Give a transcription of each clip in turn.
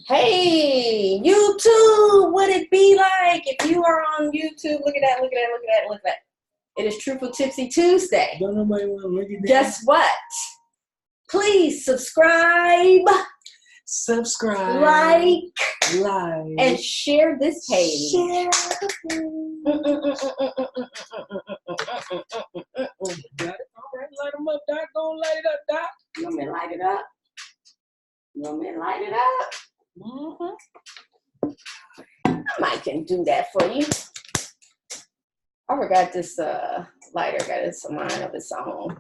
Hey, YouTube, what it be like if you are on YouTube? Look at that, look at that, look at that, look at that. It is Truthful Tipsy Tuesday. Don't nobody want to look at that. Guess what? Please subscribe, like, and share this page. Share. Mm. Got it. All right, light them up, Doc. Go light it up, Doc. You want me to light it up? You want me to light it up? I might can do that for you. I forgot this lighter got its mind of its own.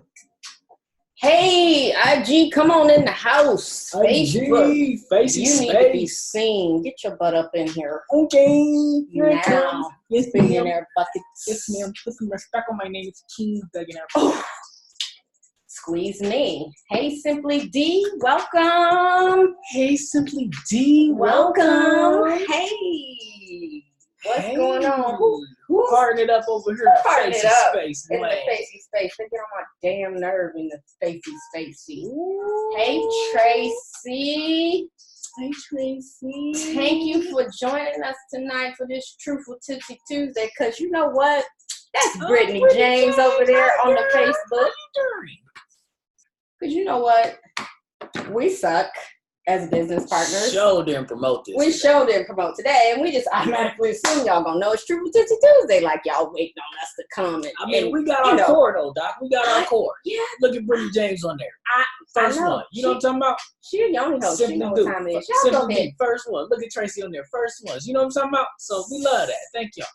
Hey, IG, come on in the house. Facebook, Facey you need to be seen. Get your butt up in here. Okay, here it Now, comes. Yes, Billionaire buckets. Yes, ma'am. Put some respect on my name. It's King Billionaire. Oh, squeeze me. Hey, Simply D, welcome. Hey, Simply D, Welcome. Hey, what's going on? Who harding it up over here? Harding it Facey up space, in the man. Facey space. They get on my damn nerve in the Facey. Hey, Tracy. Hey, Tracy. Thank you for joining us tonight for this Truthful Tipsy Tuesday. Because you know what? That's Brittany James over there on the Facebook. Because you know what? We suck as business partners. Show them promote this. We showed and promote today, and we just automatically assume y'all gonna know it's Truthful Tipsy Tuesday, like y'all waiting on us to come. And we got our core though, Doc. We got our core. Yeah. Look at Brittany James on there. First one. You know what I'm talking about? She a yoni host. She know what time it is. Y'all go ahead. First one. Look at Tracy on there. First ones. You know what I'm talking about? So we love that. Thank y'all.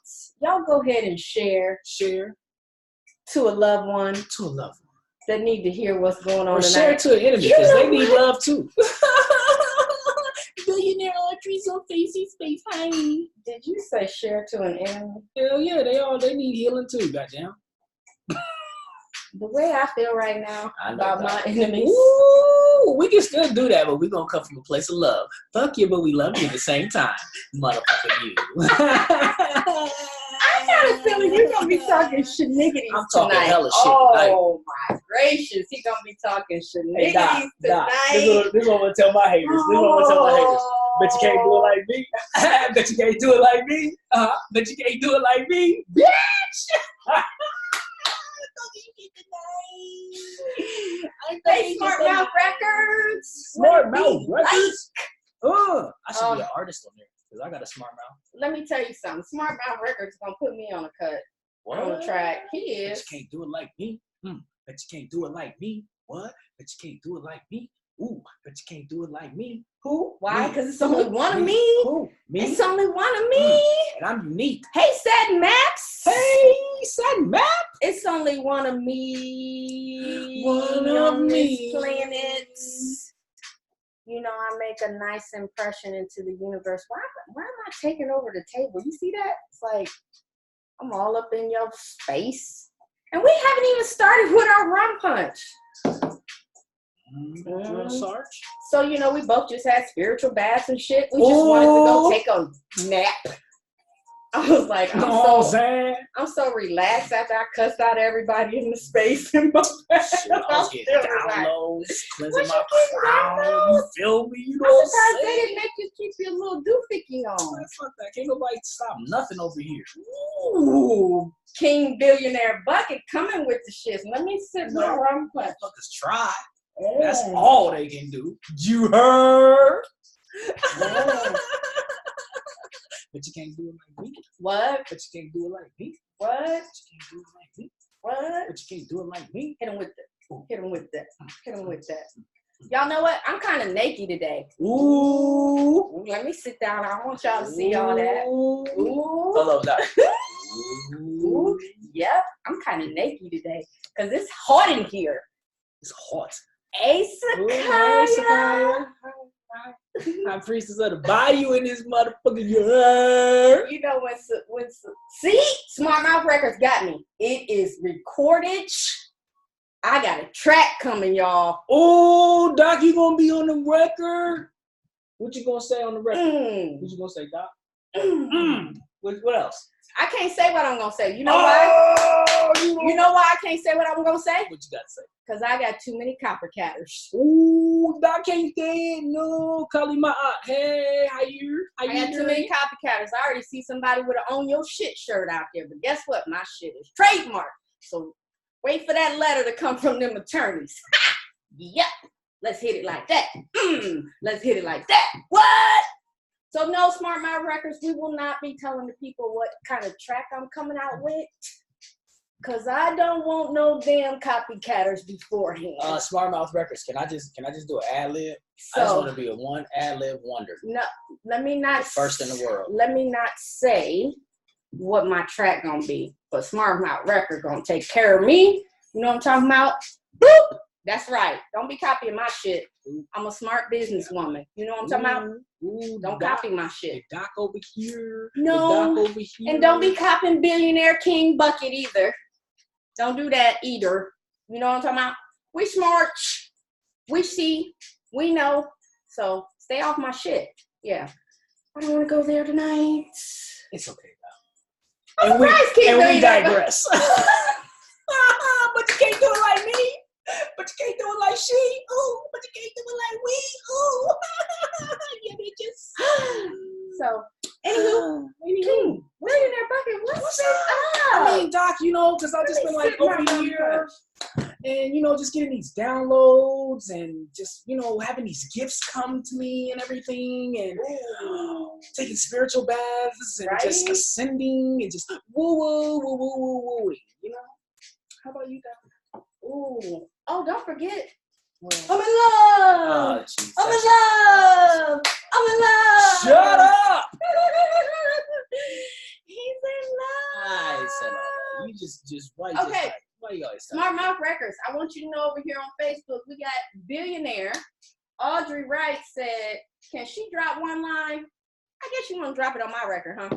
Y'all go ahead and share to a loved one. To a loved one that need to hear what's going on or tonight. share to an enemy because they need love too. Billionaire Audrey's on Facey Space. Hi. Did you say share to an enemy? Hell yeah, they need healing too. Goddamn. The way I feel right now about my enemies. Ooh, we can still do that, but we're gonna come from a place of love. Fuck you, but we love you at the same time. Motherfucker you. I got a feeling you're gonna be talking shenanigans I'm talking tonight. hella shit. Oh my gracious, he's gonna be talking shenanigans tonight. This is what I'm gonna tell my haters. Bet you can't do it like me. Bet you can't do it like me. Bet you can't do it like me, bitch. Hey, Smart Mouth Records. Smart Mouth Records. I should be an artist on there because I got a smart mouth. Let me tell you something. Smart Mouth Records gonna put me on a cut. What? On the track. He is. Bet you can't do it like me. Bet you can't do it like me. What? Bet you can't do it like me. Ooh, bet you can't do it like me. Who? Why? Because it's only one of me. Who? Me? It's only one of me. And I'm unique. Hey, Sad Maps. Hey, Sad Map. It's only one of me. One of on me. This planet. You know, I make a nice impression into the universe. Why am I taking over the table? You see that? It's like I'm all up in your space. And we haven't even started with our rum punch. Sarge. So, you know, we both just had spiritual baths and shit. We just wanted to go take a nap. I was like, I'm so relaxed after I cussed out everybody in the space in my bath. I was getting downloads, cleansing my crown. You feel me? You know what I'm saying? They saying? didn't make you keep your little doohickey on. Man, fuck that. Can't nobody stop nothing over here. Ooh, King Billionaire Bucket coming with the shit. Let me sit my rum punch. Motherfuckers try. That's all they can do. You heard? But you can't do it like me. What? But you can't do it like me. What? But you can't do it like me. What? But you can't do it like me. Hit him with that. Hit him with that. Hit him with that. Y'all know what? I'm kind of naked today. Ooh. Let me sit down. I want y'all to see all that. Ooh. Hello, Doc. Ooh. Yep. I'm kind of naked today because it's hot in here. It's hot. Hey, Sakaya. I'm priestess of the bayou in this motherfucker. You heard? You know when see, Smart Mouth Records got me. It is recorded. I got a track coming, y'all. Oh, Doc, you gonna be on the record? What you gonna say on the record? What you gonna say, Doc? What else? I can't say what I'm gonna say. You know why? You know why I can't say what I'm gonna say? What you gotta say? Because I got too many copycatters. Ooh, I can't say it. No, calling my aunt. Hey, how you? I got too many copycatters. I already see somebody with an "Own Your Shit" shirt out there, but guess what? My shit is trademarked. So wait for that letter to come from them attorneys. Yep. Let's hit it like that. Let's hit it like that. What? So no, Smart Mouth Records, we will not be telling the people what kind of track I'm coming out with. Cause I don't want no damn copycatters beforehand. Smart Mouth Records, can I just do an ad lib? So, I just want to be a one ad lib wonder. No, let me not. The first in the world. Let me not say what my track gonna be, but Smart Mouth Record gonna take care of me. You know what I'm talking about? Boop. That's right. Don't be copying my shit. I'm a smart businesswoman. You know what I'm talking about? Ooh, don't copy my shit. Doc over here. No. Doc over here. And don't be copying Billionaire King Bucket either. Don't do that either. You know what I'm talking about? We smart. We see. We know. So stay off my shit. Yeah. I don't want to go there tonight. It's okay now. And we digress. But you can't do it like me. But you can't do it like she. Ooh, but you can't do it like we. Ooh. Yeah, bitches. So, anywho, Billionaire Bucket, what's up? I mean, Doc, you know, because I've just been like over here and, you know, just getting these downloads and just, you know, having these gifts come to me and everything and taking spiritual baths and just ascending and just woo. You know? How about you, Doc? Ooh. Oh, don't forget. Well, I'm in love. I'm in love. I'm in love. Shut up. He's in love. I said all that. You just why you always Smart Mouth Records. I want you to know over here on Facebook, we got Billionaire. Audrey Wright said, can she drop one line? I guess you want to drop it on my record, huh?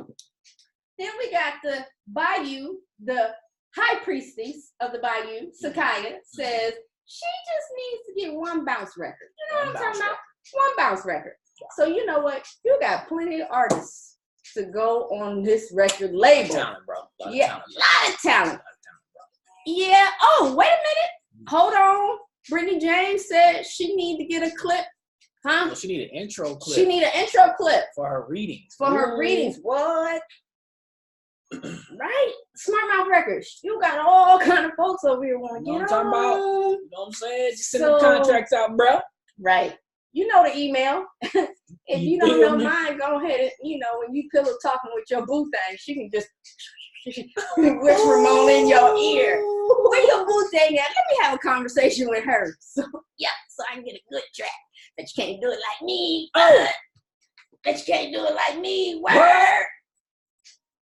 Then we got the Bayou, the high priestess of the Bayou, Sakaya, says she just needs to get one bounce record. You know what I'm talking about? One bounce record. So you know what? You got plenty of artists to go on this record label. Talent, bro. Lot of talent. Yeah. Oh, wait a minute. Hold on. Brittany James said she need to get a clip. Huh? Well, she need an intro clip. She need an intro clip. For her readings. Her readings. What? Right? Smart Mouth Records. You got all kind of folks over here want to get on. You know what I'm saying? Just send the contracts out, bro. Right. You know the email. If you don't know mine, go ahead and, you know, when you pillow talking with your boo thing, she can just whisper Ramona in your ear. Where your boo thing at? Let me have a conversation with her. So I can get a good track. But you can't do it like me. But you can't do it like me. Word.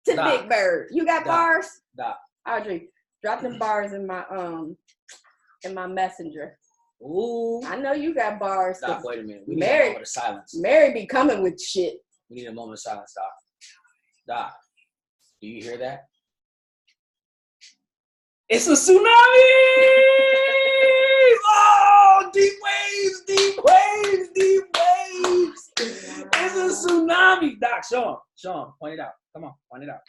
To Doc. Big Bird. You got bars? Doc. Audrey, drop them bars in my messenger. Ooh. I know you got bars. Doc, wait a minute. We need a moment of silence. Mary be coming with shit. We need a moment of silence, Doc. Doc, do you hear that? It's a tsunami! Oh, deep waves, deep waves, deep waves. It's a tsunami. Doc, show him. Point it out. Come on, point it out.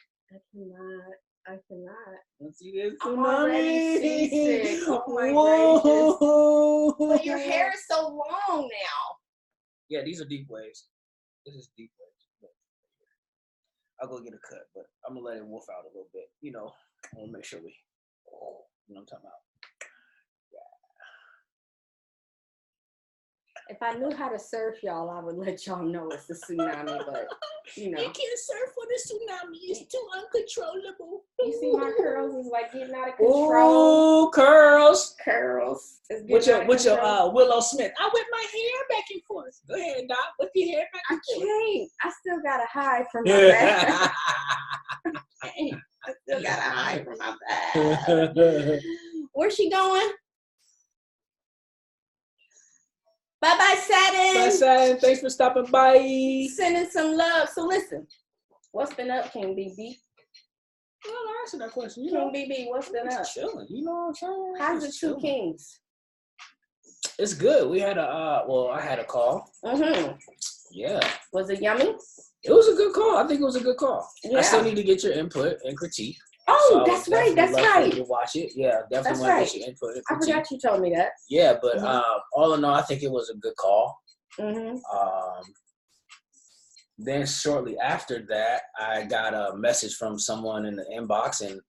I cannot. Let's see this I'm tsunami. already seasick. Oh my Whoa. gracious. But your hair is so long now. Yeah, these are deep waves. This is deep waves. I'll go get a cut, but I'm gonna let it wolf out a little bit. You know, I want to make sure you know what I'm talking about. If I knew how to surf, y'all, I would let y'all know it's a tsunami, but, you know. You can't surf when the tsunami. It's too uncontrollable. You see my curls is like getting out of control. Ooh, curls. Curls. With your Willow Smith. I whip my hair back and forth. Go ahead, Doc. Whip your hair back and forth. I can't. I still got to hide from my back. I still got to hide from my back. Where's she going? Bye-bye, Saturn. Bye, Saturn. Thanks for stopping by. Sending some love. So listen, what's been up, King BB? Well, I'll answer that question. King BB, what's been up? Chilling. You know what I'm saying? How's the two kings? It's good. We had I had a call. Mm-hmm. Yeah. Was it yummy? It was a good call. I think it was a good call. Yeah. I still need to get your input and critique. Oh, so that's right. That's right. To watch it. Yeah, definitely want to get your input and critique. I forgot you told me that. Yeah, but all in all, I think it was a good call. Mm-hmm. Then shortly after that, I got a message from someone in the inbox and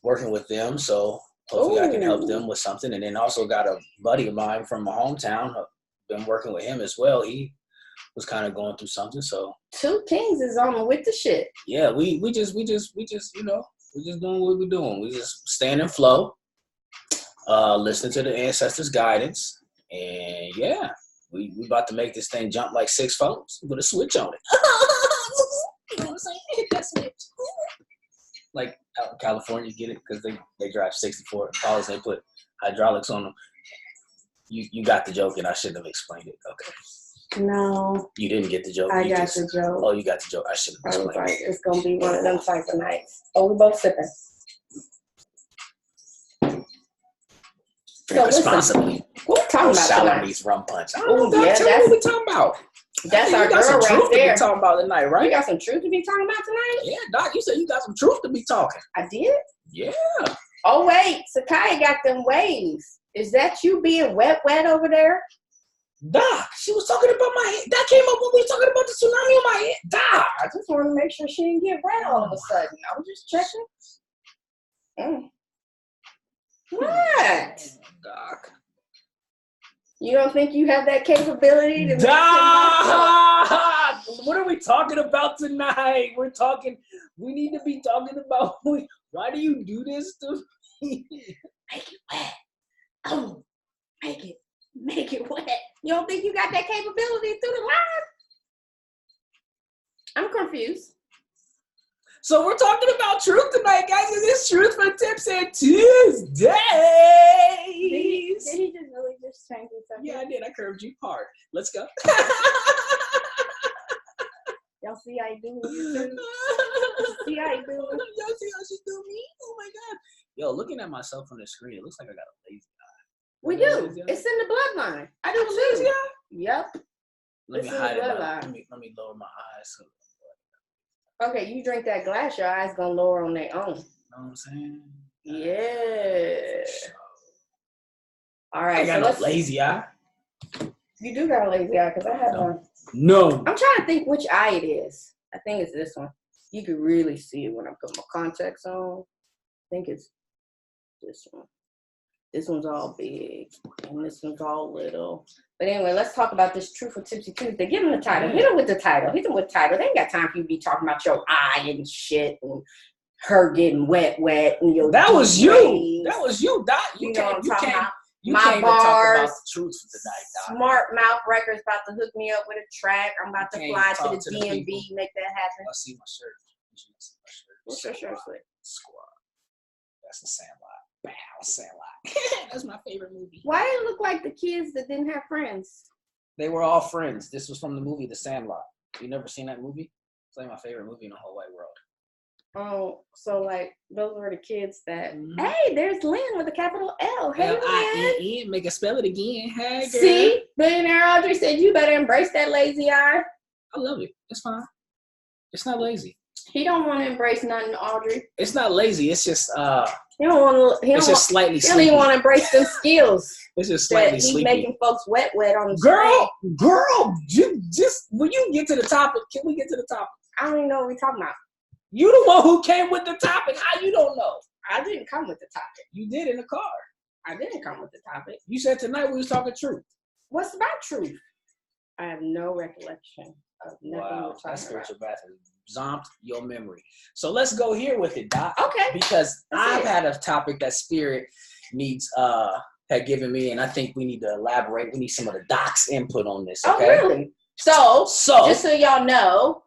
working with them. So hopefully I can help them with something. And then also got a buddy of mine from my hometown. I've been working with him as well. He was kind of going through something. So 2 Kings is on with the shit. Yeah, we just you know, we're just doing what we're doing. We just staying in flow, listening to the ancestors' guidance, and yeah, we about to make this thing jump like 6 phones. We're gonna switch on it. You know what I'm saying? Hit that switch. Like out in California, get it? Because they drive 64 cars. They put hydraulics on them. You got the joke, and I shouldn't have explained it. Okay. No. You didn't get the joke. I got the joke. Oh, you got the joke. I shouldn't have explained it. It's gonna be one of them type of nights. Oh, we both sipping. Drink responsibly. What we talking about tonight? These rum punch. Oh, yeah, that's what we talking about. That's our girl right there. Talking about tonight, right? You got some truth to be talking about tonight? Yeah, Doc, you said you got some truth to be talking. I did? Yeah. Oh, wait. Sakai got them waves. Is that you being wet over there? Doc, she was talking about my head. That came up when we were talking about the tsunami on my head. Doc. I just want to make sure she didn't get wet all of a sudden. I was just checking. What? Doc. You don't think you have that capability to Doc! What are we talking about tonight? We need to be talking about, why do you do this to me? Make it wet. Oh, make it wet. You don't think you got that capability through the line? I'm confused. So we're talking about truth tonight, guys. It is Truthful Tipsy Tuesdays. Did he just really just change himself? Yeah, I did. I curved you hard. Let's go. Y'all see how you do me? See how you do me? Y'all see how she do me? Oh my God. Yo, looking at myself on the screen, it looks like I got a lazy eye. We do. It's in the bloodline. I do too. Yep. Let me hide it. Let me lower my eyes. Okay, you drink that glass, your eyes gonna lower on their own. You know what I'm saying? Yeah. All right. I got a lazy eye. You do got a lazy eye because I have one. No. I'm trying to think which eye it is. I think it's this one. You can really see it when I put my contacts on. I think it's this one. This one's all big, and this one's all little. But anyway, let's talk about this Truthful Tipsy Tuesday. Give them the title. Hit them with the title. Hit them with the title. They ain't got time for you to be talking about your eye and shit and her getting wet and your That was you. That was you, Doc. You know what I'm talking about. You my came bars, to talk about the truth tonight, Doc. Smart Mouth Records about to hook me up with a track. I'm about to fly to the DMV, make that happen. I see my shirt. What's your shirt say? Squad. That's the Sandlot. Bow, Sandlot. That's my favorite movie. Why did it look like the kids that didn't have friends? They were all friends. This was from the movie The Sandlot. You never seen that movie? It's like my favorite movie in the whole wide world. Oh, so like those were the kids that. Mm-hmm. Hey, there's Lynn with a capital L. Hey, L-I-N-N. Make it spell it again. Hey, girl. See, Billionaire Audrey said you better embrace that lazy eye. I love it. It's fine. It's not lazy. He don't want to embrace nothing, Audrey. It's not lazy. It's just he don't want to. It's just slightly. He don't even want to embrace them skills. It's just slightly he's sleepy. Making folks wet on the Girl, just when you get to the topic, can we get to the topic? I don't even know what we're talking about. You the one who came with the topic. How you don't know? I didn't come with the topic. You did in the car. I didn't come with the topic. You said tonight we was talking truth. What's about truth? I have no recollection of nothing we're talking that's spiritual about. bathroom. Zomped your memory. So let's go here with it, Doc. Okay. Because I've had a topic that Spirit needs had given me, and I think we need to elaborate. We need some of the Doc's input on this. Okay? Oh, really? So just so y'all know,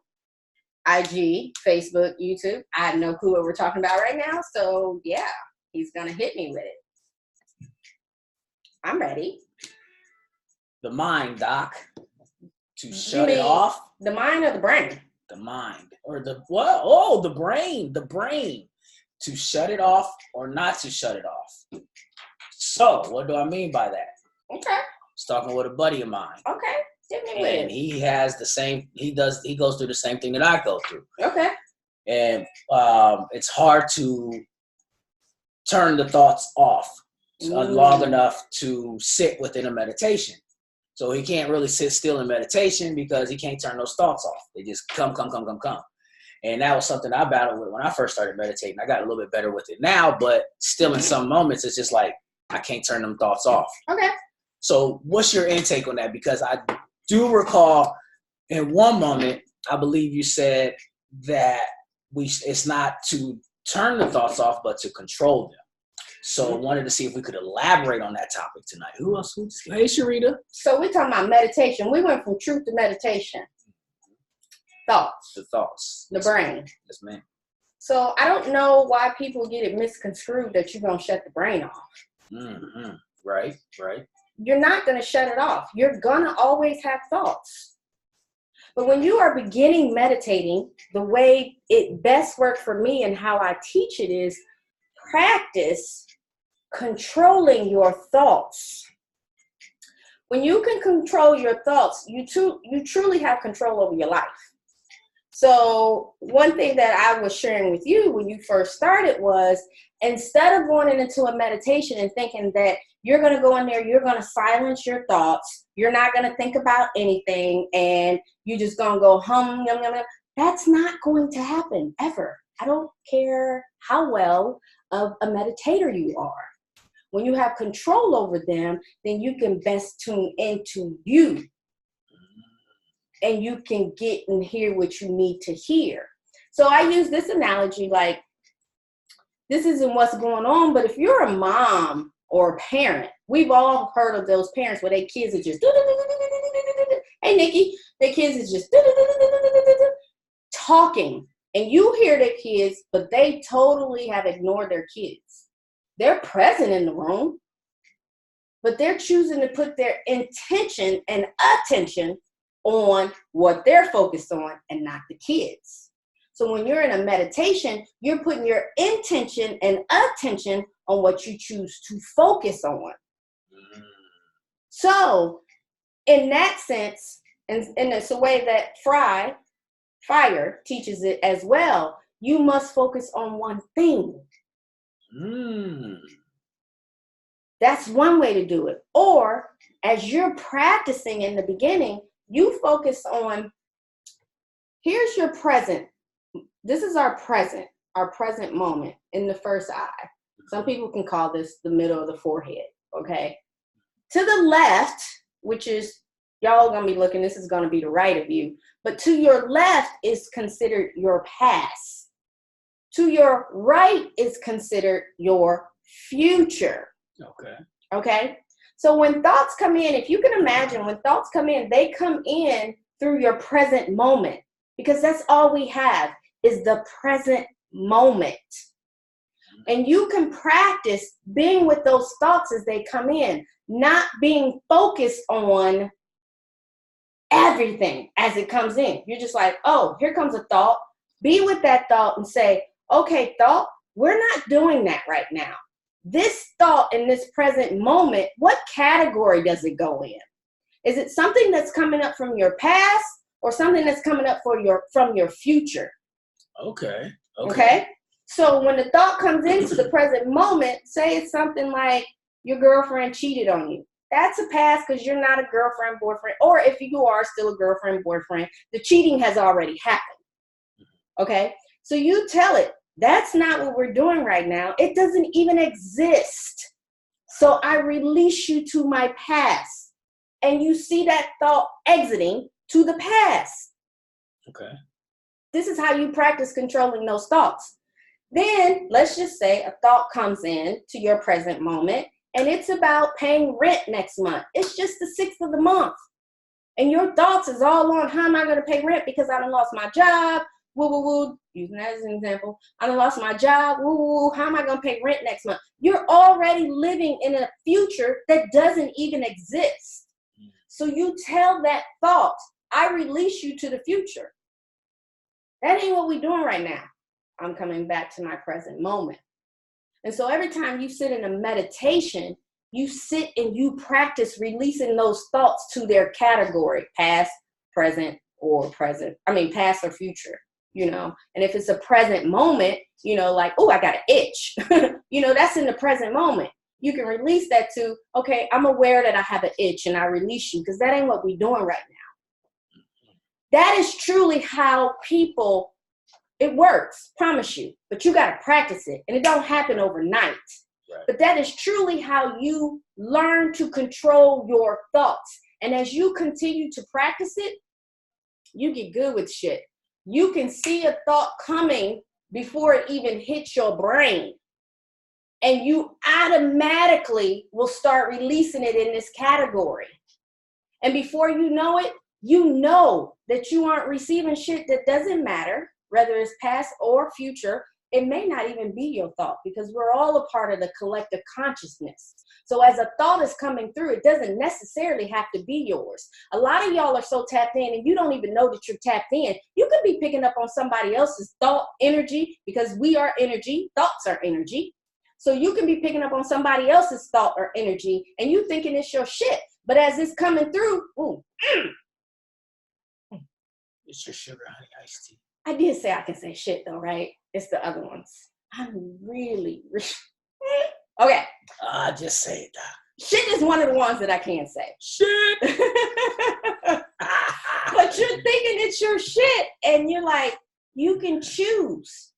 IG, Facebook, YouTube, I have no clue what we're talking about right now. So yeah, he's gonna hit me with it. I'm ready. The mind, Doc. To shut it off. The mind or the brain? The mind. Or the what? Oh, the brain. The brain. To shut it off or not to shut it off. So, what do I mean by that? Okay. I was talking with a buddy of mine. Okay. Hit me with And it. he has the same, he goes through the same thing that I go through. Okay. And it's hard to turn the thoughts off long enough to sit within a meditation. So he can't really sit still in meditation because he can't turn those thoughts off. They just come. And that was something I battled with when I first started meditating. I got a little bit better with it now, but still in some moments, it's just like, I can't turn them thoughts off. Okay. So what's your intake on that? Because I do recall in one moment, I believe you said that it's not to turn the thoughts off, but to control them. So I wanted to see if we could elaborate on that topic tonight. Who else? Hey, Sharita. So we're talking about meditation. We went from truth to meditation. Thoughts. The thoughts. The brain. Yes, ma'am. So I don't know why people get it misconstrued that you're going to shut the brain off. Mm-hmm. Right. You're not going to shut it off. You're going to always have thoughts. But when you are beginning meditating, the way it best worked for me and how I teach it is practice controlling your thoughts. When you can control your thoughts, you truly have control over your life. So one thing that I was sharing with you when you first started was, instead of going into a meditation and thinking that you're going to go in there, you're going to silence your thoughts, you're not going to think about anything, and you're just going to go hum, yum, yum, yum. That's not going to happen ever. I don't care how well of a meditator you are. When you have control over them, then you can best tune into you. And you can get and hear what you need to hear. So I use this analogy, like, this isn't what's going on, but if you're a mom or a parent, we've all heard of those parents where their kids are just, hey, Nikki, their kids is just talking. And you hear their kids, but they totally have ignored their kids. They're present in the room, but they're choosing to put their intention and attention on what they're focused on and not the kids. So when you're in a meditation, you're putting your intention and attention on what you choose to focus on. So in that sense, and it's a way that Fire teaches it as well, you must focus on one thing. That's one way to do it. Or as you're practicing in the beginning, you focus on, here's your present. This is our present moment in the first eye. Some people can call this the middle of the forehead, okay? To the left, which is, y'all are going to be looking, this is going to be the right of you, but to your left is considered your past. To your right is considered your future. Okay? So when thoughts come in, if you can imagine, when thoughts come in, they come in through your present moment, because that's all we have is the present moment. And you can practice being with those thoughts as they come in, not being focused on everything as it comes in. You're just like, oh, here comes a thought. Be with that thought and say, okay, thought, we're not doing that right now. This thought in this present moment, what category does it go in? Is it something that's coming up from your past or something that's coming up from your future? Okay. So when the thought comes into the present moment, say it's something like your girlfriend cheated on you. That's a past because you're not a girlfriend, boyfriend, or if you are still a girlfriend, boyfriend, the cheating has already happened. Okay. So you tell it, that's not what we're doing right now. It doesn't even exist. So I release you to my past. And you see that thought exiting to the past. Okay. This is how you practice controlling those thoughts. Then let's just say a thought comes in to your present moment and it's about paying rent next month. It's just the 6th of the month. And your thoughts is all on, how am I going to pay rent because I done lost my job? Woo, woo, woo. Using that as an example. I done lost my job. Woo, woo, woo. How am I going to pay rent next month? You're already living in a future that doesn't even exist. So you tell that thought, I release you to the future. That ain't what we're doing right now. I'm coming back to my present moment. And so every time you sit in a meditation, you sit and you practice releasing those thoughts to their category, past, present, past or future, you know. And if it's a present moment, you know, like, oh, I got an itch, you know, that's in the present moment. You can release that to, okay, I'm aware that I have an itch and I release you, because that ain't what we're doing right now. That is truly how people, it works, promise you, but you got to practice it, and it don't happen overnight. Right. But that is truly how you learn to control your thoughts. And as you continue to practice it, you get good with shit. You can see a thought coming before it even hits your brain. And you automatically will start releasing it in this category. And before you know that you aren't receiving shit that doesn't matter, whether it's past or future. It may not even be your thought, because we're all a part of the collective consciousness. So as a thought is coming through, it doesn't necessarily have to be yours. A lot of y'all are so tapped in and you don't even know that you're tapped in. You could be picking up on somebody else's thought energy, because we are energy, thoughts are energy. So you can be picking up on somebody else's thought or energy and you thinking it's your shit. But as it's coming through, it's your sugar honey iced tea. I did say I can say shit though, right? It's the other ones. I'm really okay. Just say it. Shit is one of the ones that I can't say. Shit. But you're thinking it's your shit, and you're like, you can choose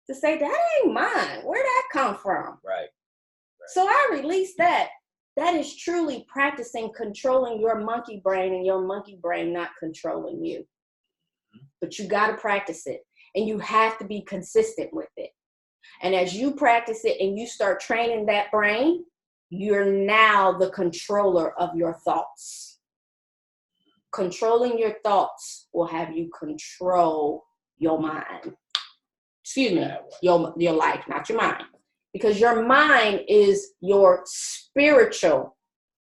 to say that ain't mine. Where'd that come from? Right. So I released that. That is truly practicing controlling your monkey brain, and your monkey brain not controlling you. But you got to practice it, and you have to be consistent with it. And as you practice it and you start training that brain, you're now the controller of your thoughts. Controlling your thoughts will have you control your mind. Excuse me, your life, not your mind. Because your mind is your spiritual,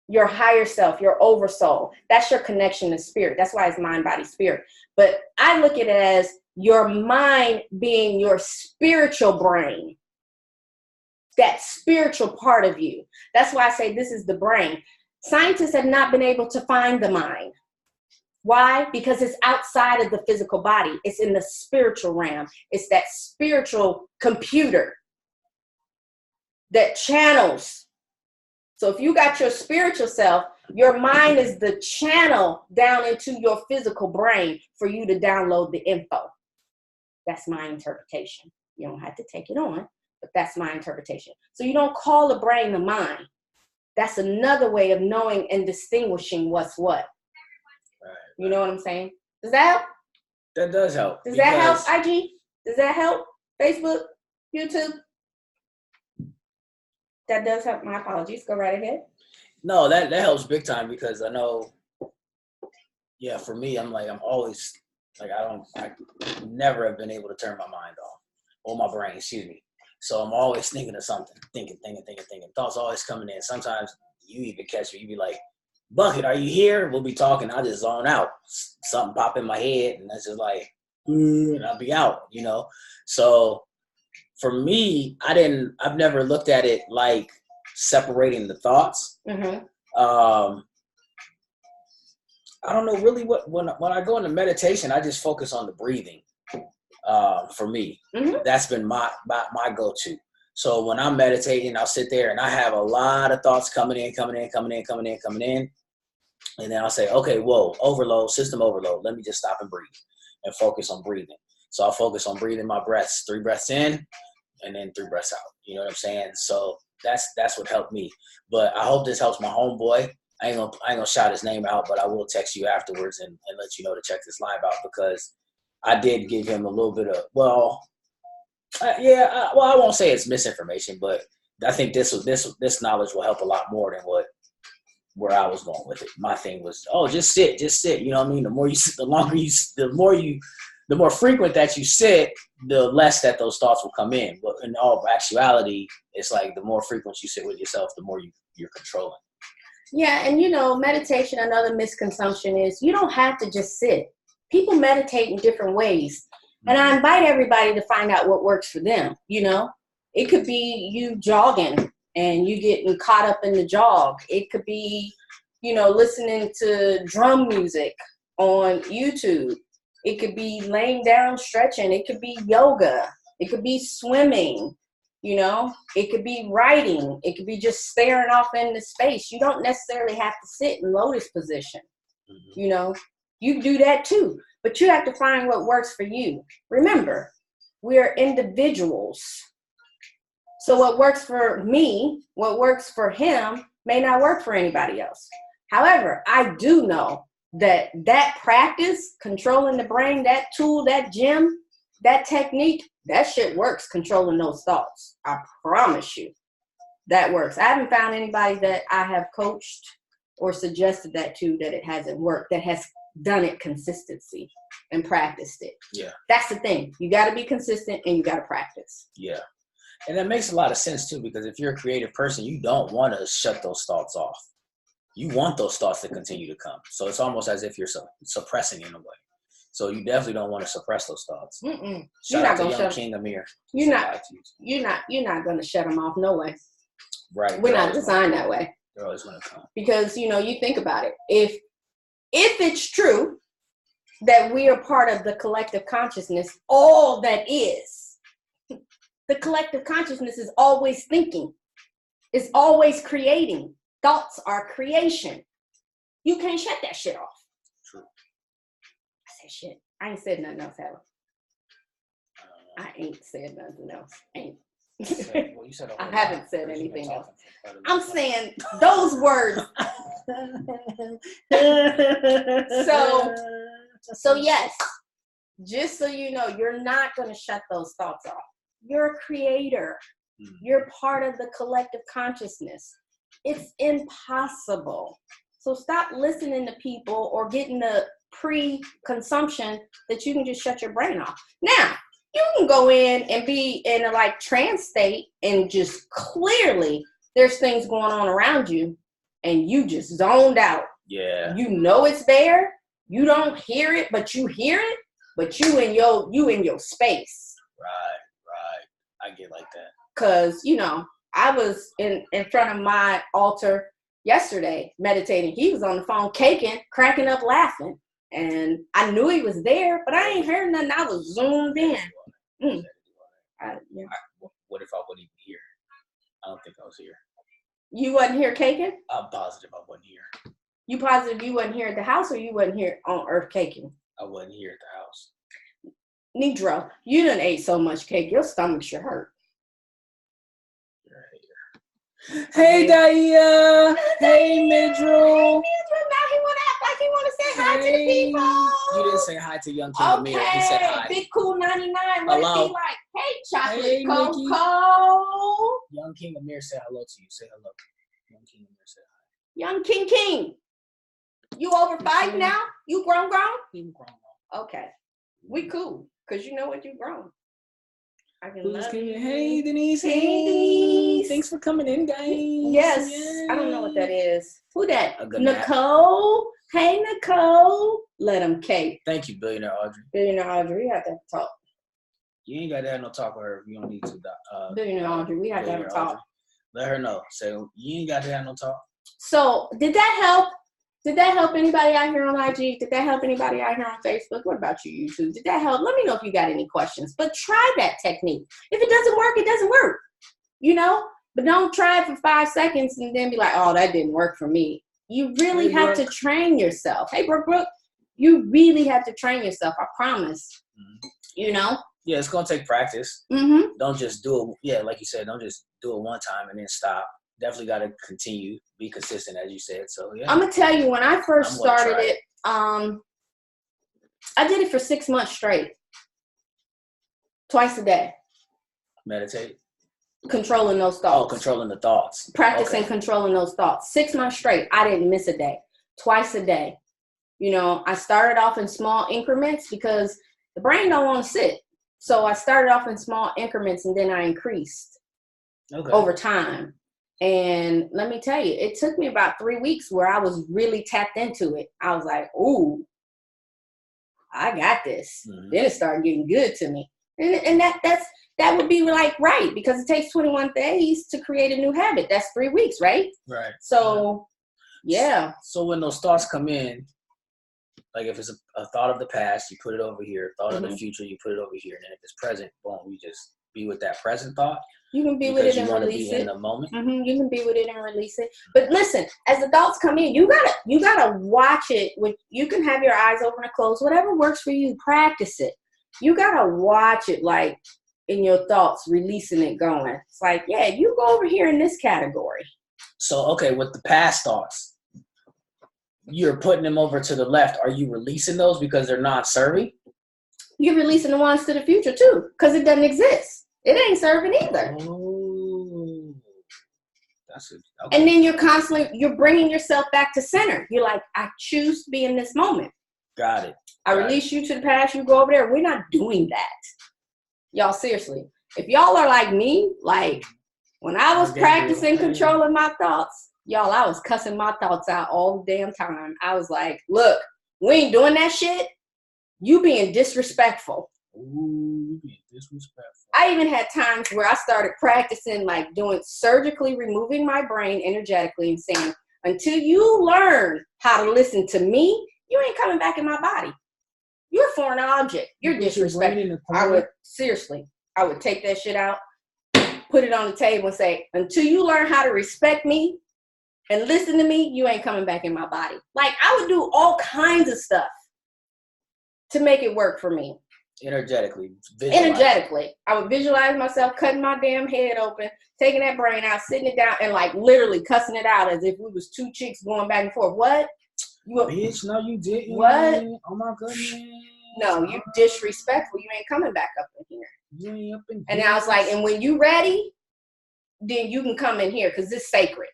your higher self, your oversoul. That's your connection to spirit. That's why it's mind, body, spirit. But I look at it as your mind being your spiritual brain. That spiritual part of you. That's why I say this is the brain. Scientists have not been able to find the mind. Why? Because it's outside of the physical body. It's in the spiritual realm. It's that spiritual computer that channels. So if you got your spiritual self, your mind is the channel down into your physical brain for you to download the info. That's my interpretation. You don't have to take it on, but that's my interpretation. So you don't call the brain the mind. That's another way of knowing and distinguishing what's what. Right. You know what I'm saying? Does that help? That does help. Does that help, IG? Does that help? Facebook? YouTube? That does help. My apologies. Go right ahead. No, that helps big time, because I know, for me, I'm always, I never have been able to turn my mind off, or my brain, excuse me. So I'm always thinking of something, thinking. Thoughts always coming in. Sometimes you even catch me, you be like, Bucket, are you here? We'll be talking. I just zone out. Something pop in my head, and that's just like, and I'll be out, you know? So for me, I've never looked at it like separating the thoughts. Mm-hmm. I don't know really when I go into meditation, I just focus on the breathing. For me, that's been my go-to. So when I'm meditating, I'll sit there and I have a lot of thoughts coming in. And then I'll say, okay, whoa, overload, system overload. Let me just stop and breathe and focus on breathing. So I'll focus on breathing my breaths, 3 breaths in and then 3 breaths out. You know what I'm saying? So that's what helped me. But I hope this helps my homeboy. I ain't gonna shout his name out, but I will text you afterwards and let you know to check this live out, because I did give him a little bit of, I won't say it's misinformation, but I think this knowledge will help a lot more than where I was going with it. My thing was, just sit. You know what I mean? The more you sit, the more frequent that you sit, the less that those thoughts will come in. But in all actuality, it's like the more frequent you sit with yourself, the more you're controlling. Yeah, and meditation, another misconception is you don't have to just sit. People meditate in different ways. And I invite everybody to find out what works for them, It could be you jogging and you getting caught up in the jog. It could be, listening to drum music on YouTube. It could be laying down stretching. It could be yoga. It could be swimming. It could be writing. It could be just staring off into space. You don't necessarily have to sit in lotus position. You do that too, but you have to find what works for you. Remember, we're individuals. So what works for me, what works for him may not work for anybody else. However, I do know that practice, controlling the brain, that tool, that gym, that technique, that shit works, controlling those thoughts. I promise you that works. I haven't found anybody that I have coached or suggested that to that it hasn't worked, that has done it consistency and practiced it. Yeah. That's the thing. You got to be consistent and you got to practice. Yeah. And that makes a lot of sense too, because if you're a creative person, you don't want to shut those thoughts off. You want those thoughts to continue to come. So it's almost as if you're suppressing in a way. So you definitely don't want to suppress those thoughts. Shout out to young King Amir. You're not going to shut them off. No way. Right. We're not designed that way. They're always going to come. Because, you think about it. If it's true that we are part of the collective consciousness, all that is, the collective consciousness is always thinking, is always creating. Thoughts are creation. You can't shut that shit off. True. I said shit. I ain't said nothing else, have I ain't said nothing else. Well, you said I haven't said anything else. I'm saying those words. So yes, just so you know, you're not going to shut those thoughts off. You're a creator. You're part of the collective consciousness. It's impossible. So stop listening to people or getting the pre-consumption that you can just shut your brain off. Now, you can go in and be in a trance state and just clearly there's things going on around you and you just zoned out. Yeah. You know it's there. You don't hear it, but you hear it, but you in your space. Right. I get like that. 'Cause, I was in front of my altar yesterday meditating. He was on the phone caking, cracking up laughing. And I knew he was there, but I ain't heard nothing. I was zoomed in. What if I wasn't even here? I don't think I was here. You wasn't here caking? I'm positive I wasn't here. You positive you wasn't here at the house or you wasn't here on Earth caking? I wasn't here at the house. Negro, you done ate so much cake, your stomach should hurt. Hey, Daya. Hey, Midro. Now he want to act like he want to say hi to the people. You didn't say hi to young King Amir. He said hi. Big Cool 99. What Hello. is he like? Hey, Chocolate Hey, Coco. Young King Amir said hello to you. Say hello. Young King Amir said hi. Young King. You over 5 now? You grown? He grown. Okay. We cool. Because you know what, you grown. I can love you. Hey, Denise. Hey, Denise. Thanks for coming in, guys. Yes. Yay. I don't know what that is. Who that? A good Nicole. Hey, Nicole. Let him cake. Thank you, Billionaire Audrey. Billionaire Audrey, we have to talk. You ain't got to have no talk with her if you don't need to. Billionaire Audrey, we have to have a talk. Audrey. Let her know. Say, you ain't got to have no talk. So, did that help? Did that help anybody out here on IG? Did that help anybody out here on Facebook? What about you, YouTube? Did that help? Let me know if you got any questions. But try that technique. If it doesn't work, it doesn't work. But don't try it for 5 seconds and then be like, oh, that didn't work for me. You really have to train yourself. Hey, Brooke, you really have to train yourself. I promise. Yeah, it's going to take practice. Don't just do it. Yeah, like you said, don't just do it one time and then stop. Definitely got to continue, be consistent, as you said. So, yeah. I'm going to tell you, when I first started it, I did it for 6 months straight. Twice a day. Meditate. Controlling those thoughts. Oh, controlling the thoughts. Practicing controlling those thoughts. 6 months straight. I didn't miss a day. Twice a day. I started off in small increments because the brain don't want to sit. So I started off in small increments and then I increased over time. And let me tell you, it took me about 3 weeks where I was really tapped into it. I was like, ooh, I got this. Then it started getting good to me. And that would be like right, because it takes 21 days to create a new habit. That's 3 weeks, right? Right. So, yeah. So when those thoughts come in, like if it's a thought of the past, you put it over here. Thought of the future, you put it over here. And then if it's present, boom, you just be with that present thought. You can be with it and release it. In the moment. You can be with it and release it. But listen, as the thoughts come in, you gotta watch it. You can have your eyes open or closed, whatever works for you. Practice it. You gotta watch it, like in your thoughts, releasing it, going. It's like, yeah, you go over here in this category. So okay, with the past thoughts, you're putting them over to the left. Are you releasing those because they're not serving? You're releasing the ones to the future too, because it doesn't exist. It ain't serving either. Oh, okay. And then you're bringing yourself back to center. You're like, I choose to be in this moment. Got it. I release you to the past. You go over there. We're not doing that. Y'all, seriously. If y'all are like me, like when I was practicing controlling my thoughts, y'all, I was cussing my thoughts out all the damn time. I was like, look, we ain't doing that shit. You being disrespectful. Ooh, you being disrespectful. I even had times where I started practicing, like surgically removing my brain energetically and saying, until you learn how to listen to me, you ain't coming back in my body. You're a foreign object. You're disrespectful. I would take that shit out, put it on the table and say, until you learn how to respect me and listen to me, you ain't coming back in my body. Like, I would do all kinds of stuff to make it work for me. Energetically. I would visualize myself cutting my damn head open, taking that brain out, sitting it down, and like literally cussing it out as if we was two chicks going back and forth. What? Bitch, no, you didn't. What? Oh my goodness. No, you disrespectful. You ain't coming back up in here. You ain't up in here. And I was like, and when you ready, then you can come in here because it's sacred.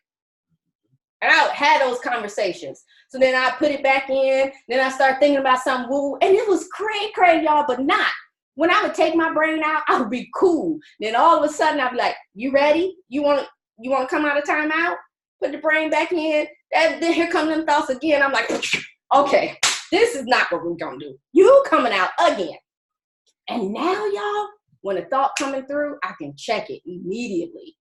And I had those conversations. So then I put it back in. Then I start thinking about something woo, and it was cray, y'all, but not. When I would take my brain out, I would be cool. Then all of a sudden, I'd be like, you ready? You want to come out of timeout? Put the brain back in. Then here come them thoughts again. I'm like, okay, this is not what we're going to do. You coming out again. And now, y'all, when a thought coming through, I can check it immediately.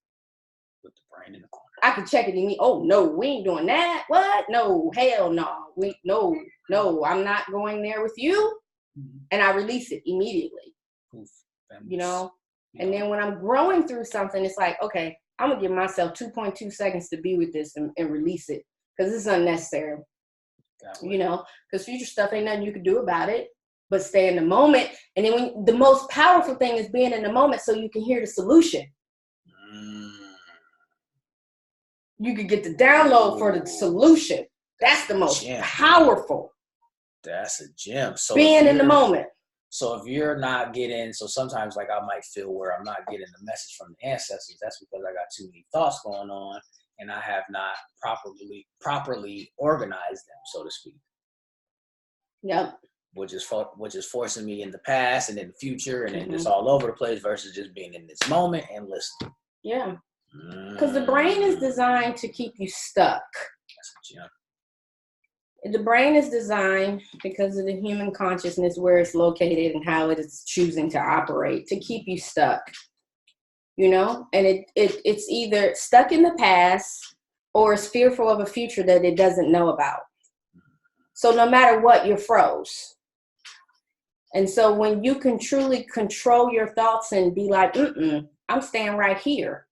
Put the brain in the corner. I can check it immediately. Oh, no, we ain't doing that. What? No, hell no. No, I'm not going there with you. Mm-hmm. And I release it immediately. Oof, you know? And then when I'm growing through something, it's like, okay, I'm going to give myself 2.2 seconds to be with this and release it because it's unnecessary. You know? Because future stuff ain't nothing you can do about it but stay in the moment. And then the most powerful thing is being in the moment so you can hear the solution. You could get the download for the solution. That's the most powerful. That's a gem. So being in the moment. So if you're not getting, so sometimes like I might feel where I'm not getting the message from the ancestors. That's because I got too many thoughts going on and I have not properly organized them, so to speak. Yep. Which is forcing me in the past and in the future and then it's all over the place versus just being in this moment and listening. Yeah. Because the brain is designed to keep you stuck. That's a gem. The brain is designed because of the human consciousness, where it's located and how it is choosing to operate, to keep you stuck. You know? And it's either stuck in the past or it's fearful of a future that it doesn't know about. So no matter what, you're froze. And so when you can truly control your thoughts and be like, I'm staying right here.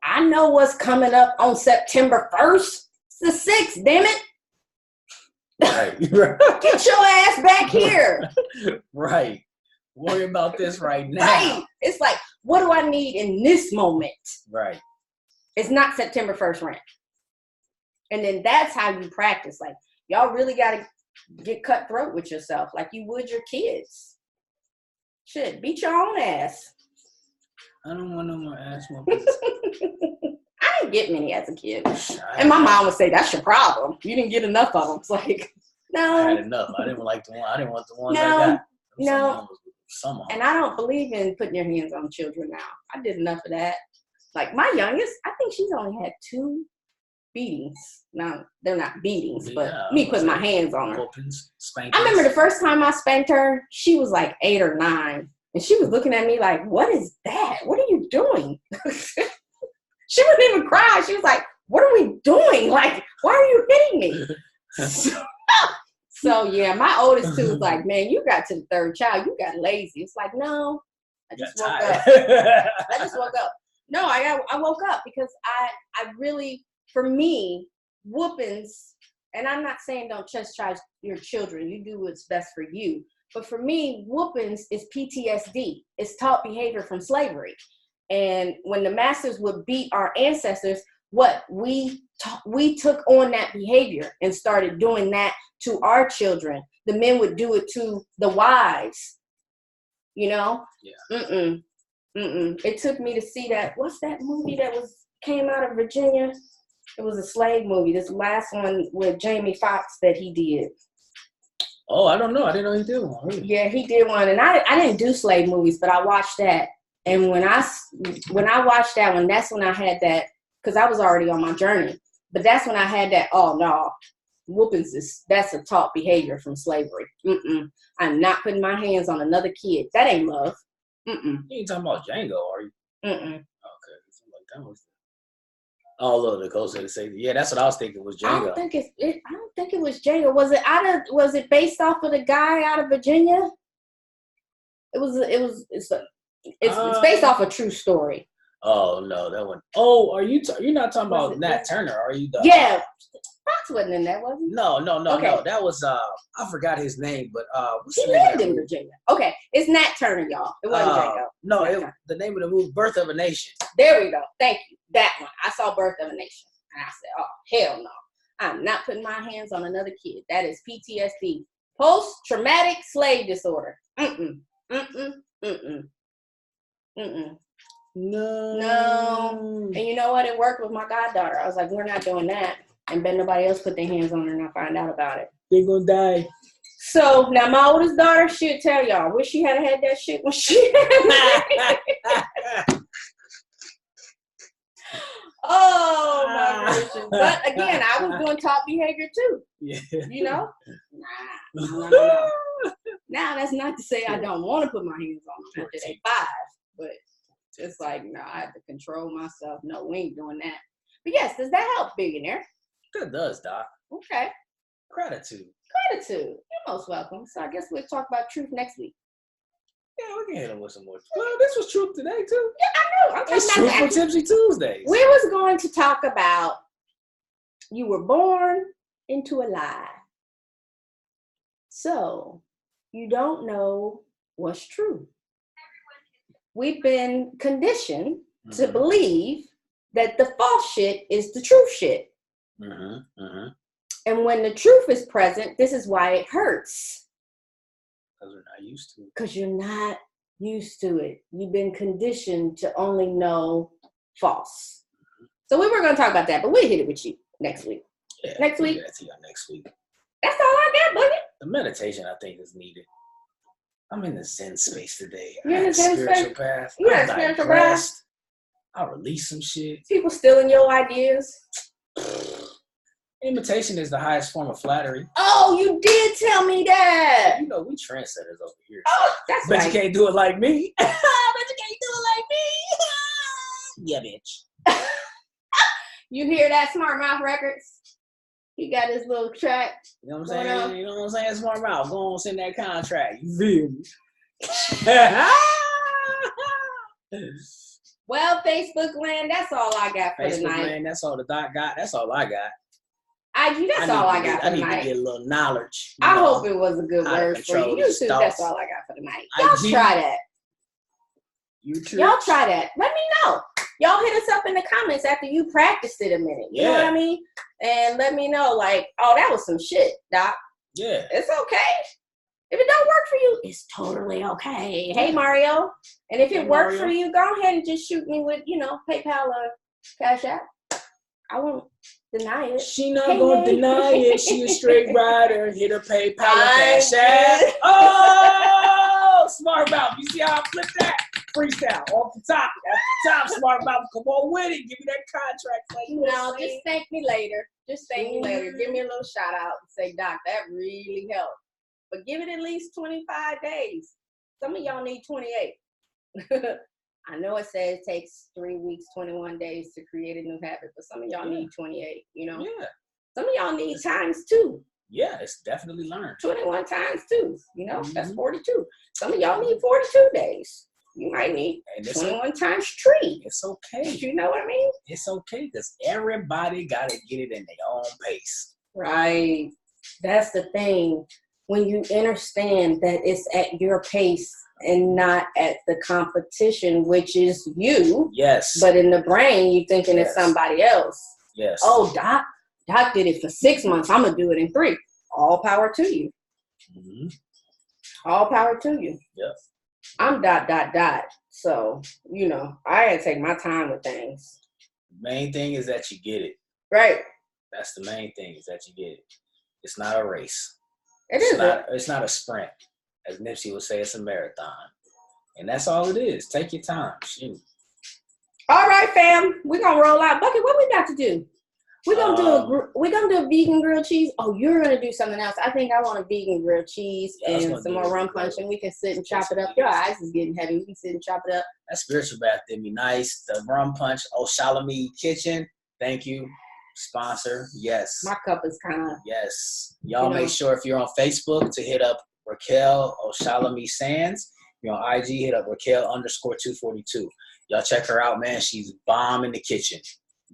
I know what's coming up on September 1st. It's the 6th, damn it. Right. Get your ass back here. Right. Worry about this right now. Right. It's like, what do I need in this moment? Right. It's not September 1st rent. And then that's how you practice. Like, y'all really got to get cutthroat with yourself like you would your kids. Shit, beat your own ass. I don't want no more ass whoopings. I didn't get many as a kid. And my mom would say, that's your problem. You didn't get enough of them. It's like, no. I had enough. I didn't want the ones I got. Some and I don't believe in putting your hands on children now. I did enough of that. Like my youngest, I think she's only had 2 beatings. Now, they're not beatings, but me putting my hands on her. Spankings. I remember the first time I spanked her, she was like 8 or 9. And she was looking at me like, what is that? What are you doing? She wouldn't even cry. She was like, what are we doing? Like, why are you hitting me? So yeah, my oldest two was like, man, you got to the third child. You got lazy. It's like, no, I just woke up. I just woke up. No, I woke up because I really, for me, whoopings, and I'm not saying don't chastise your children. You do what's best for you. But for me, whoopings is PTSD. It's taught behavior from slavery. And when the masters would beat our ancestors, we took on that behavior and started doing that to our children. The men would do it to the wives, you know? Yeah. It took me to see that. What's that movie that came out of Virginia? It was a slave movie. This last one with Jamie Foxx that he did. Oh, I don't know. I didn't know he did one. Really? Yeah, he did one. And I didn't do slave movies, but I watched that. And when I watched that one, that's when I had that, because I was already on my journey. But that's when I had that, oh, no, whoopings that's a taught behavior from slavery. I'm not putting my hands on another kid. That ain't love. You ain't talking about Django, are you? Okay. Like that was. Oh, look, Nicole said to say, yeah, that's what I was thinking was Django. I don't think it was Django. Was it based off of the guy out of Virginia? It's based off a true story. Oh no, that one. Oh, you're not talking about Nat Turner, are you? Yeah, Fox wasn't in that, was he? No. Okay. No. That was I forgot his name, but he lived in Virginia. Okay, it's Nat Turner, y'all. It wasn't Django. No, the name of the movie, Birth of a Nation. There we go. Thank you. That one. I saw Birth of a Nation, and I said, oh hell no, I'm not putting my hands on another kid. That is PTSD, post-traumatic slave disorder. No. And you know what? It worked with my goddaughter. I was like, we're not doing that. And bet nobody else put their hands on her and I find out about it. They're gonna die. So now my oldest daughter, she'll tell y'all, wish she had had that shit when she had Oh my gracious. But again, I was doing top behavior too. Yeah. You know? No. Now that's not to say I don't want to put my hands on them after they 5, but it's like, no, I have to control myself. No, we ain't doing that. But yes, does that help, Billionaire? It does, Doc. Okay. Gratitude. You're most welcome. So I guess we'll talk about truth next week. Yeah, we can hit them with some more. Well, this was truth today, too. Yeah, I know. I'm it's talking about Truthful Tipsy Tuesdays. We was going to talk about you were born into a lie. So you don't know what's true. We've been conditioned to believe that the false shit is the true shit. And when the truth is present, this is why it hurts. Because we're not used to it. Because you're not used to it. You've been conditioned to only know false. So we were going to talk about that, but we'll hit it with you next week. Yeah, next week. That's next week. That's all I got, buddy. The meditation, I think, is needed. I'm in the Zen space today. You're in the Zen space? Path. You're in a spiritual path? I'll release some shit. People stealing your ideas. Imitation is the highest form of flattery. Oh, you did tell me that. You know, we trendsetters over here. Oh, that's right. But you can't do it like me. But you can't do it like me. Yeah, bitch. You hear that, Smart Mouth Records? He got his little track. You know what I'm saying? You know what I'm saying? Smart Mouth. Go on, send that contract. You feel me? Well, Facebook land, that's all I got for Facebook tonight. land, that's all the Doc got. That's all I got. That's all I got for tonight. I need to get a little knowledge. I hope it was a good word for you. YouTube, that's all I got for tonight. Y'all try that. YouTube. Y'all try that. Let me know. Y'all hit us up in the comments after you practiced it a minute. You know what I mean? And let me know, like, oh, that was some shit, Doc. Yeah. It's okay. If it don't work for you, it's totally okay. Hey, Mario. And if it worked for you, go ahead and just shoot me with, PayPal or Cash App. I won't deny it. She not gonna deny it. She a straight rider. Hit her PayPal or Cash App. Oh, Smart Mouth. You see how I flipped that? Freestyle off the top, Smart Mouth. Come on with it. Give me that contract. No, just thank me later. Just thank me later. Give me a little shout out and say, Doc, that really helped. But give it at least 25 days. Some of y'all need 28. I know it says it takes 3 weeks, 21 days to create a new habit, but some of y'all need 28, you know? Yeah. Some of y'all need times 2. Yeah, it's definitely learned. 21 times 2, you know? That's 42. Some of y'all need 42 days. You might need 21 times 3. It's okay. You know what I mean? It's okay because everybody got to get it in their own pace. Right. That's the thing. When you understand that it's at your pace and not at the competition, which is you. Yes. But in the brain, you're thinking it's somebody else. Yes. Oh, Doc did it for 6 months. I'm going to do it in 3. All power to you. Mm-hmm. All power to you. Yeah. I'm ... So, you know, I had to take my time with things. The main thing is that you get it. Right. That's the main thing is that you get it. It's not a race. It's not a sprint. As Nipsey would say, it's a marathon. And that's all it is. Take your time. Shoot. All right, fam. We're going to roll out. Bucket, what we got to do? We're gonna do a vegan grilled cheese. Oh, you're gonna do something else. I think I want a vegan grilled cheese and some more rum punch, and we can sit and chop it up. Your eyes is getting heavy. We can sit and chop it up. That spiritual bath did me nice. The rum punch, Oshalami Kitchen. Thank you, sponsor. Yes. My cup is kind of. Yes. Y'all make sure if you're on Facebook to hit up Raquel Oshalami Sands. If you're on IG, hit up Raquel_242. Y'all check her out, man. She's bomb in the kitchen.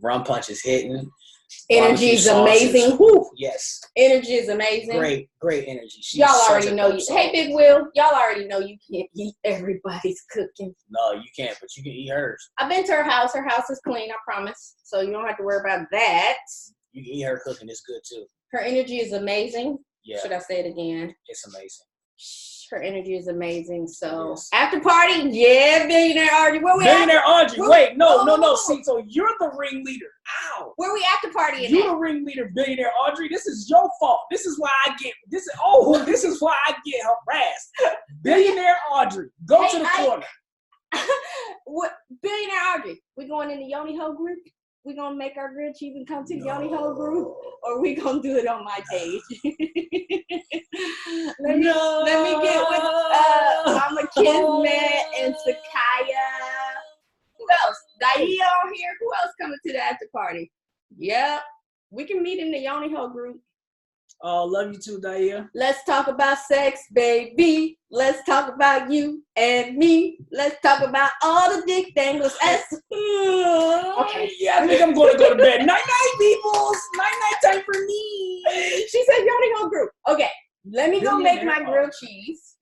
Rum punch is hitting. Energy is amazing. Woo. Yes. Energy is amazing. Great energy. Y'all already know you. Hey, Big Will. Y'all already know you can't eat everybody's cooking. No, you can't, but you can eat hers. I've been to her house. Her house is clean, I promise. So you don't have to worry about that. You can eat her cooking. It's good, too. Her energy is amazing. Yeah. Should I say it again? It's amazing. Her energy is amazing. So after party, yeah, Billionaire Audrey. Where we Billionaire Audrey. Wait, no. See, so you're the ringleader. Ow. Where we after party? You're the ringleader, Billionaire Audrey. This is your fault. This is why I get harassed. Billionaire Audrey, go to the corner. What Billionaire Audrey? We going in the Yoni Ho group? We gonna make our grilled cheese and come to the Yoni Ho group, or we gonna do it on my page? let me get with Mama Kismet and Sakaya. Who else? Daia on here. Who else coming to the after party? Yep, we can meet in the Yoni Ho group. Oh, love you too, Daia. Let's talk about sex, baby. Let's talk about you and me. Let's talk about all the dick dangles. Okay, yeah, I think I'm going to go to bed. Night-night, peoples. Night-night time for me. She said Yoni Ho group. Okay, let me go make my grilled cheese.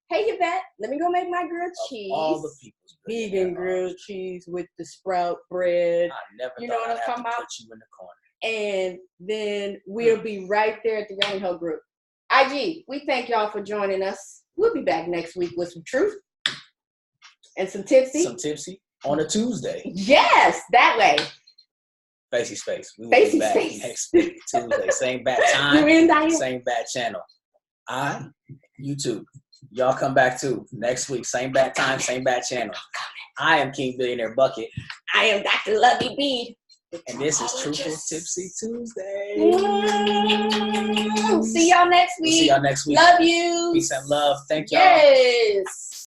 Hey, Yvette, let me go make my grilled cheese. All the people's vegan grilled cheese with the sprout bread. I never you know what I'm talking about? Put you in the corner. And then we'll be right there at the Yoni Ho group. IG, we thank y'all for joining us. We'll be back next week with some truth and some tipsy. Some tipsy on a Tuesday. Yes, that way. Facey Space. We will Facey be back Space. next week, Tuesday. Same bat time, same bat channel. You too. Y'all come back too. Next week, same bat time, same bat channel. I am King Billionaire Bucket. I am Dr. Lovey B. And this is Truthful Tipsy Tuesday. See y'all next week. See y'all next week. Love you. Peace and love. Thank y'all. Yes.